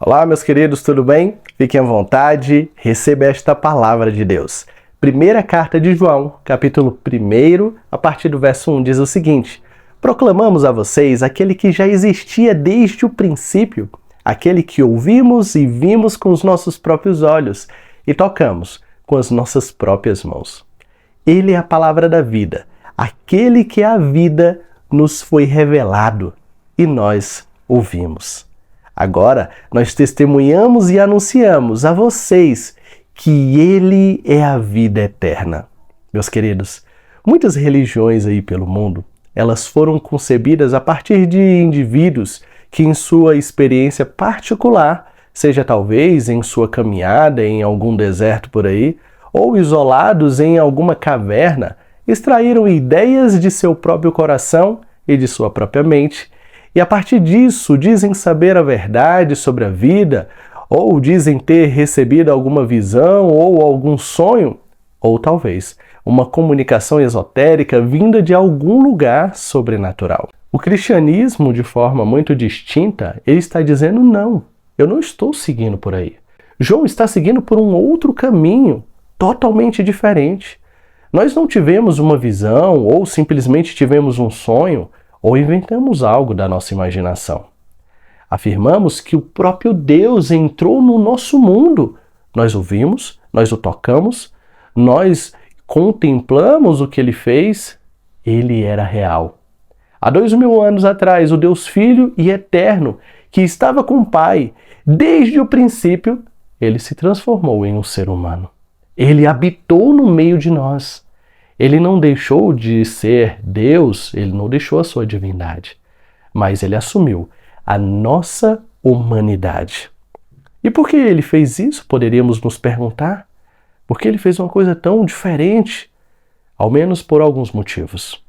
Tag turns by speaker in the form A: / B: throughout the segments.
A: Olá, meus queridos, tudo bem? Fiquem à vontade, receba esta palavra de Deus. Primeira carta de João, capítulo 1, a partir do verso 1, diz o seguinte: proclamamos a vocês aquele que já existia desde o princípio, aquele que ouvimos e vimos com os nossos próprios olhos e tocamos com as nossas próprias mãos. Ele é a palavra da vida, aquele que é a vida nos foi revelado e nós ouvimos. Agora, nós testemunhamos e anunciamos a vocês que Ele é a vida eterna. Meus queridos, muitas religiões aí pelo mundo, elas foram concebidas a partir de indivíduos que em sua experiência particular, seja talvez em sua caminhada em algum deserto por aí, ou isolados em alguma caverna, extraíram ideias de seu próprio coração e de sua própria mente, e a partir disso dizem saber a verdade sobre a vida, ou dizem ter recebido alguma visão ou algum sonho, ou talvez uma comunicação esotérica vinda de algum lugar sobrenatural. O cristianismo, de forma muito distinta, ele está dizendo não, eu não estou seguindo por aí. João está seguindo por um outro caminho, totalmente diferente. Nós não tivemos uma visão ou simplesmente tivemos um sonho, ou inventamos algo da nossa imaginação. Afirmamos que o próprio Deus entrou no nosso mundo. Nós o vimos, nós o tocamos, nós contemplamos o que Ele fez. Ele era real. Há 2000 anos atrás, o Deus Filho e Eterno, que estava com o Pai, desde o princípio, Ele se transformou em um ser humano. Ele habitou no meio de nós. Ele não deixou de ser Deus, ele não deixou a sua divindade, mas ele assumiu a nossa humanidade. E por que ele fez isso? Poderíamos nos perguntar. Porque ele fez uma coisa tão diferente, ao menos por alguns motivos.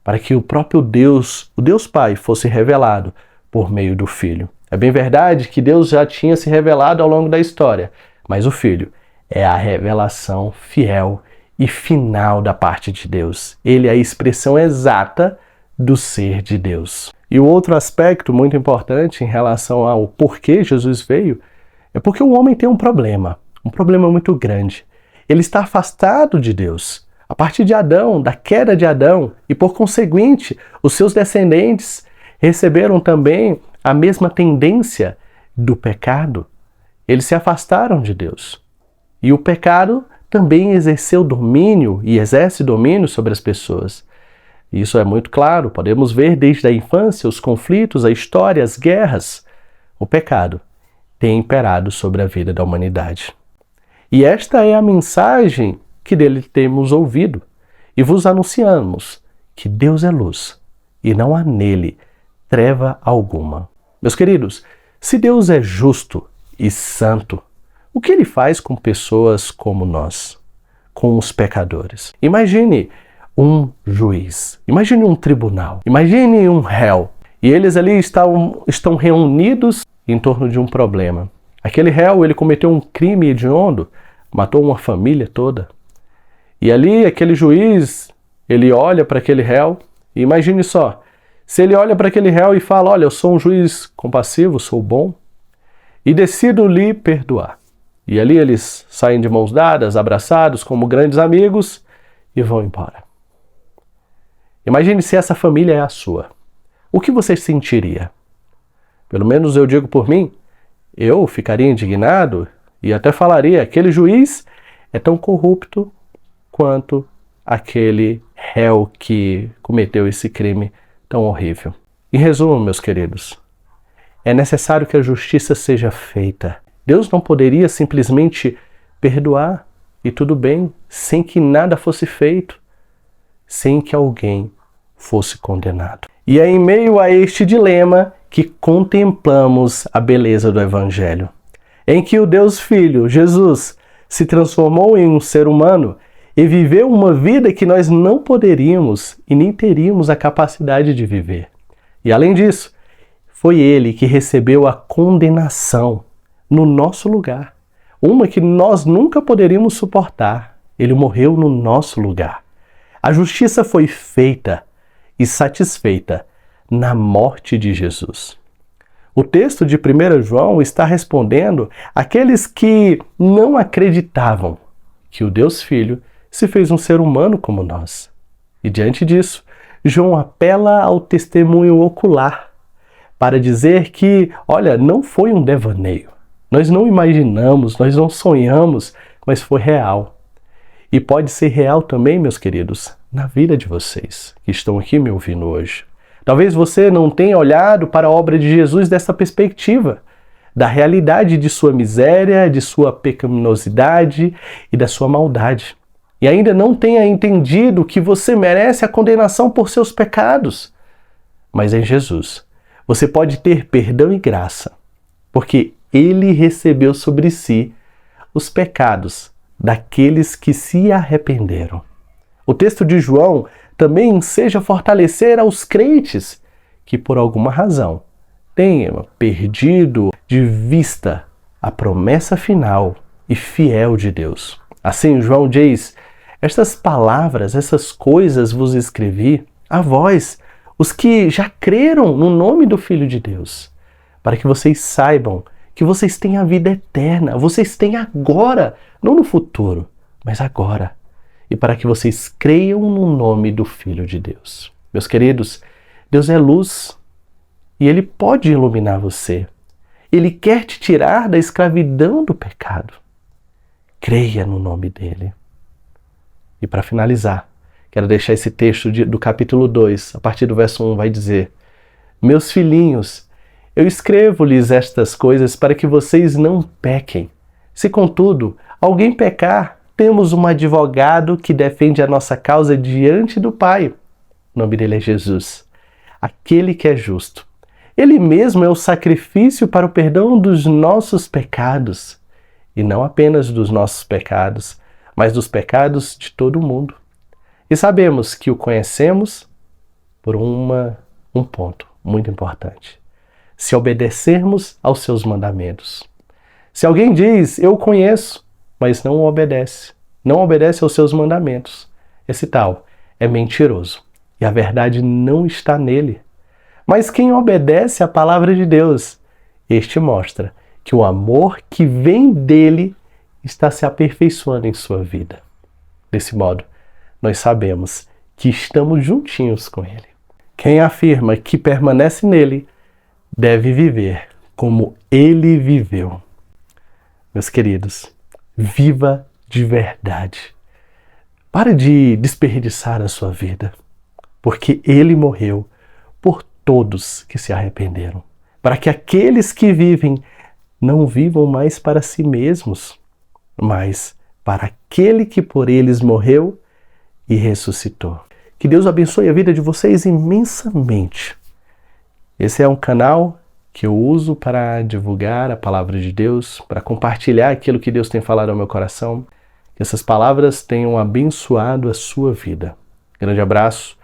A: Para que o próprio Deus, o Deus Pai, fosse revelado por meio do Filho. É bem verdade que Deus já tinha se revelado ao longo da história, mas o Filho é a revelação fiel e final da parte de Deus. Ele é a expressão exata do ser de Deus. E o outro aspecto muito importante em relação ao porquê Jesus veio é porque o homem tem um problema muito grande. Ele está afastado de Deus. A partir de Adão, da queda de Adão, e por conseguinte, os seus descendentes receberam também a mesma tendência do pecado. Eles se afastaram de Deus. E o pecado também exerceu domínio e exerce domínio sobre as pessoas. Isso é muito claro, podemos ver desde a infância os conflitos, a história, as guerras. O pecado tem imperado sobre a vida da humanidade. E esta é a mensagem que dele temos ouvido e vos anunciamos que Deus é luz e não há nele treva alguma. Meus queridos, se Deus é justo e santo, o que ele faz com pessoas como nós, com os pecadores? Imagine um juiz, imagine um tribunal, imagine um réu, e eles ali estão reunidos em torno de um problema. Aquele réu, ele cometeu um crime hediondo, matou uma família toda. E ali, aquele juiz, ele olha para aquele réu, e imagine só, se ele olha para aquele réu e fala, olha, eu sou um juiz compassivo, sou bom, e decido lhe perdoar. E ali eles saem de mãos dadas, abraçados, como grandes amigos, e vão embora. Imagine se essa família é a sua. O que você sentiria? Pelo menos eu digo por mim, eu ficaria indignado e até falaria, aquele juiz é tão corrupto quanto aquele réu que cometeu esse crime tão horrível. Em resumo, meus queridos, é necessário que a justiça seja feita. Deus não poderia simplesmente perdoar e tudo bem, sem que nada fosse feito, sem que alguém fosse condenado. E é em meio a este dilema que contemplamos a beleza do Evangelho, em que o Deus Filho, Jesus, se transformou em um ser humano e viveu uma vida que nós não poderíamos e nem teríamos a capacidade de viver. E além disso, foi ele que recebeu a condenação no nosso lugar, uma que nós nunca poderíamos suportar. Ele morreu no nosso lugar. A justiça foi feita e satisfeita na morte de Jesus. O texto de 1 João está respondendo àqueles que não acreditavam que o Deus Filho se fez um ser humano como nós. E diante disso, João apela ao testemunho ocular para dizer que, olha, não foi um devaneio. Nós não imaginamos, nós não sonhamos, mas foi real. E pode ser real também, meus queridos, na vida de vocês que estão aqui me ouvindo hoje. Talvez você não tenha olhado para a obra de Jesus dessa perspectiva, da realidade de sua miséria, de sua pecaminosidade e da sua maldade. E ainda não tenha entendido que você merece a condenação por seus pecados. Mas em Jesus, você pode ter perdão e graça, porque Ele recebeu sobre si os pecados daqueles que se arrependeram. O texto de João também enseja fortalecer aos crentes que, por alguma razão, tenham perdido de vista a promessa final e fiel de Deus. Assim, João diz: estas palavras, essas coisas vos escrevi a vós, os que já creram no nome do Filho de Deus, para que vocês saibam que vocês têm a vida eterna, vocês têm agora, não no futuro, mas agora. E para que vocês creiam no nome do Filho de Deus. Meus queridos, Deus é luz e Ele pode iluminar você. Ele quer te tirar da escravidão do pecado. Creia no nome dEle. E para finalizar, quero deixar esse texto do capítulo 2, a partir do verso 1, vai dizer: meus filhinhos, eu escrevo-lhes estas coisas para que vocês não pequem. Se, contudo, alguém pecar, temos um advogado que defende a nossa causa diante do Pai. O nome dele é Jesus, aquele que é justo. Ele mesmo é o sacrifício para o perdão dos nossos pecados. E não apenas dos nossos pecados, mas dos pecados de todo o mundo. E sabemos que o conhecemos por um ponto muito importante: se obedecermos aos seus mandamentos. Se alguém diz, eu o conheço, mas não obedece aos seus mandamentos, esse tal é mentiroso e a verdade não está nele. Mas quem obedece à palavra de Deus, este mostra que o amor que vem dele está se aperfeiçoando em sua vida. Desse modo, nós sabemos que estamos juntinhos com ele. Quem afirma que permanece nele deve viver como ele viveu. Meus queridos, viva de verdade. Pare de desperdiçar a sua vida, porque ele morreu por todos que se arrependeram, para que aqueles que vivem não vivam mais para si mesmos, mas para aquele que por eles morreu e ressuscitou. Que Deus abençoe a vida de vocês imensamente. Esse é um canal que eu uso para divulgar a palavra de Deus, para compartilhar aquilo que Deus tem falado ao meu coração. Que essas palavras tenham abençoado a sua vida. Grande abraço.